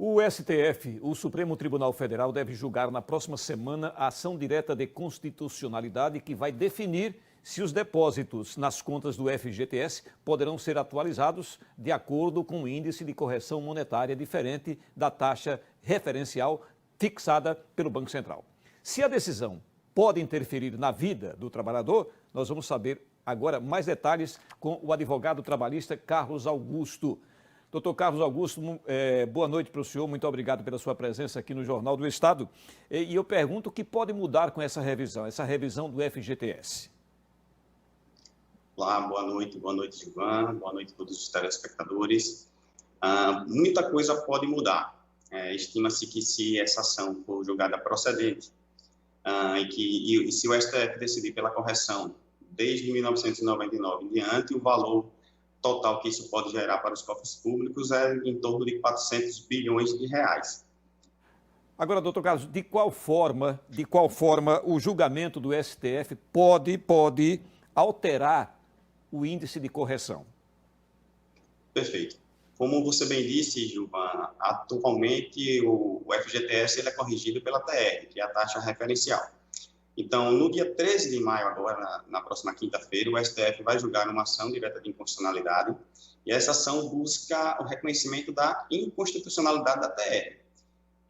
O STF, o Supremo Tribunal Federal, deve julgar na próxima semana a ação direta de constitucionalidade que vai definir se os depósitos nas contas do FGTS poderão ser atualizados de acordo com o índice de correção monetária diferente da taxa referencial fixada pelo Banco Central. Se a decisão pode interferir na vida do trabalhador, nós vamos saber agora mais detalhes com o advogado trabalhista Carlos Augusto. Doutor Carlos Augusto, boa noite para o senhor, muito obrigado pela sua presença aqui no Jornal do Estado. E eu pergunto o que pode mudar com essa revisão do FGTS. Olá, boa noite Gilvan, boa noite a todos os telespectadores. Muita coisa pode mudar. Estima-se que se essa ação for julgada procedente e se o STF decidir pela correção desde 1999 em diante, o valor total que isso pode gerar para os cofres públicos é em torno de 400 bilhões de reais. Agora, doutor Carlos, de qual forma o julgamento do STF pode alterar o índice de correção? Perfeito. Como você bem disse, Gilvan, atualmente o FGTS ele é corrigido pela TR, que é a taxa referencial. Então, no dia 13 de maio, agora, na próxima quinta-feira, o STF vai julgar uma ação direta de inconstitucionalidade e essa ação busca o reconhecimento da inconstitucionalidade da TR.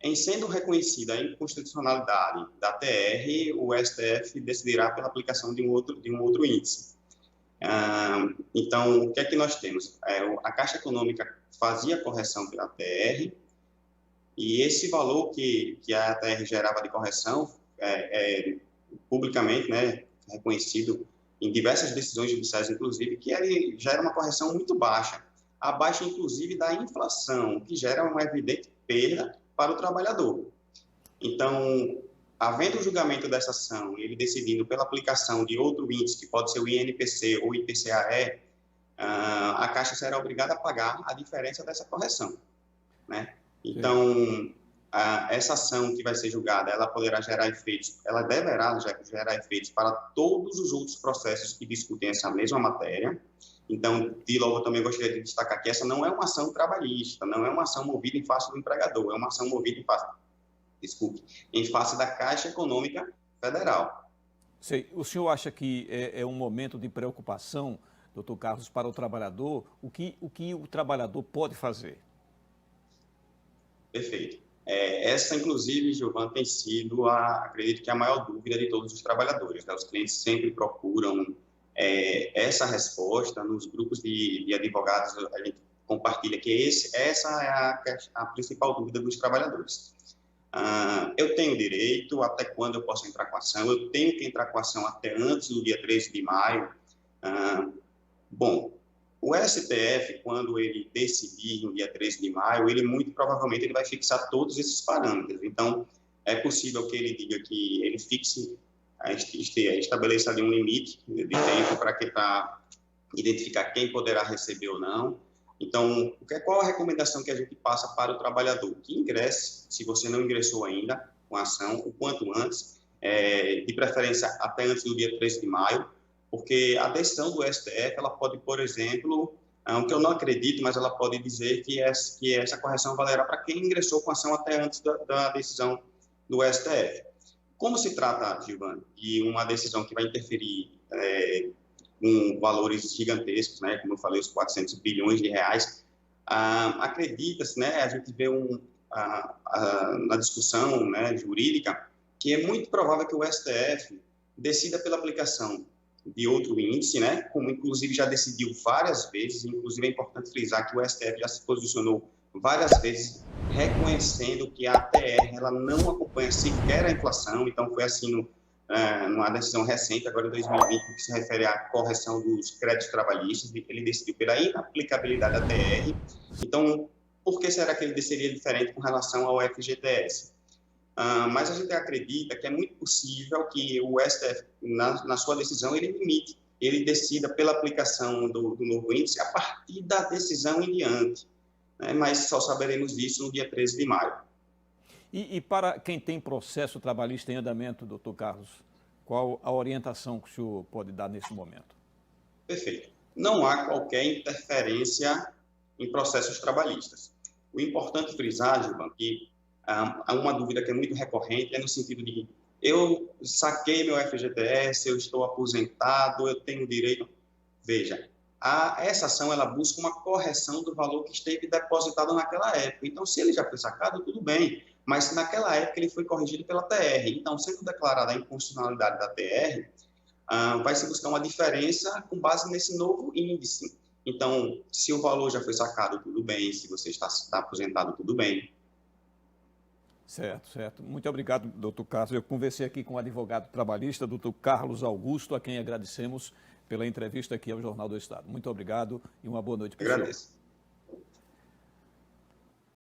Em sendo reconhecida a inconstitucionalidade da TR, o STF decidirá pela aplicação de um outro índice. Então, o que é que nós temos? A Caixa Econômica fazia a correção pela TR e esse valor que a TR gerava de correção publicamente, né, reconhecido em diversas decisões judiciais, inclusive, que ele gera uma correção muito baixa, abaixo, inclusive, da inflação, que gera uma evidente perda para o trabalhador. Então, havendo o julgamento dessa ação, ele decidindo pela aplicação de outro índice, que pode ser o INPC ou IPCA-E, a Caixa será obrigada a pagar a diferença dessa correção, né? Então, essa ação que vai ser julgada, ela poderá gerar efeitos, ela deverá gerar efeitos para todos os outros processos que discutem essa mesma matéria. Então, de logo, eu também gostaria de destacar que essa não é uma ação trabalhista, não é uma ação movida em face do empregador, é uma ação movida em face da Caixa Econômica Federal. Sei. O senhor acha que é um momento de preocupação, doutor Carlos, para o trabalhador? O que o trabalhador pode fazer? Perfeito. Essa, inclusive, Gilvan, tem sido, acredito que a maior dúvida de todos os trabalhadores, né? Os clientes sempre procuram essa resposta nos grupos de advogados, a gente compartilha que essa é a principal dúvida dos trabalhadores. Eu tenho direito, até quando eu posso entrar com ação? Eu tenho que entrar com ação até antes do dia 13 de maio. Bom, o STF, quando ele decidir no dia 13 de maio, ele muito provavelmente ele vai fixar todos esses parâmetros. Então, é possível que ele diga que ele fixe, estabeleça ali um limite de tempo para identificar quem poderá receber ou não. Então, qual a recomendação que a gente passa para o trabalhador? Que ingresse, se você não ingressou ainda com a ação, o quanto antes, de preferência até antes do dia 13 de maio, porque a decisão do STF, ela pode, por exemplo, o que eu não acredito, mas ela pode dizer que essa correção valerá para quem ingressou com a ação até antes da decisão do STF. Como se trata, Gilvan, de uma decisão que vai interferir com valores gigantescos, né, como eu falei, os 400 bilhões de reais, acredita-se, né, a gente vê na discussão, né, jurídica, que é muito provável que o STF decida pela aplicação de outro índice, né, como inclusive já decidiu várias vezes, inclusive é importante frisar que o STF já se posicionou várias vezes reconhecendo que a ATR ela não acompanha sequer a inflação, então foi assim numa decisão recente, agora em 2020, que se refere à correção dos créditos trabalhistas, ele decidiu pela inaplicabilidade da ATR. Então, por que será que ele seria diferente com relação ao FGTS? Mas a gente acredita que é muito possível que o STF, na sua decisão, ele decida pela aplicação do novo índice a partir da decisão em diante, né? Mas só saberemos disso no dia 13 de maio. E para quem tem processo trabalhista em andamento, doutor Carlos, qual a orientação que o senhor pode dar nesse momento? Perfeito. Não há qualquer interferência em processos trabalhistas. O importante frisar, Gilvan, que há uma dúvida que é muito recorrente, é no sentido de eu saquei meu FGTS, eu estou aposentado, eu tenho direito. Veja, essa ação ela busca uma correção do valor que esteve depositado naquela época. Então, se ele já foi sacado, tudo bem, mas naquela época ele foi corrigido pela TR. Então, sendo declarada a inconstitucionalidade da TR, vai se buscar uma diferença com base nesse novo índice. Então, se o valor já foi sacado, tudo bem, se você está aposentado, tudo bem. Certo, certo. Muito obrigado, doutor Carlos. Eu conversei aqui com o advogado trabalhista, doutor Carlos Augusto, a quem agradecemos pela entrevista aqui ao Jornal do Estado. Muito obrigado e uma boa noite para o senhor. Agradeço.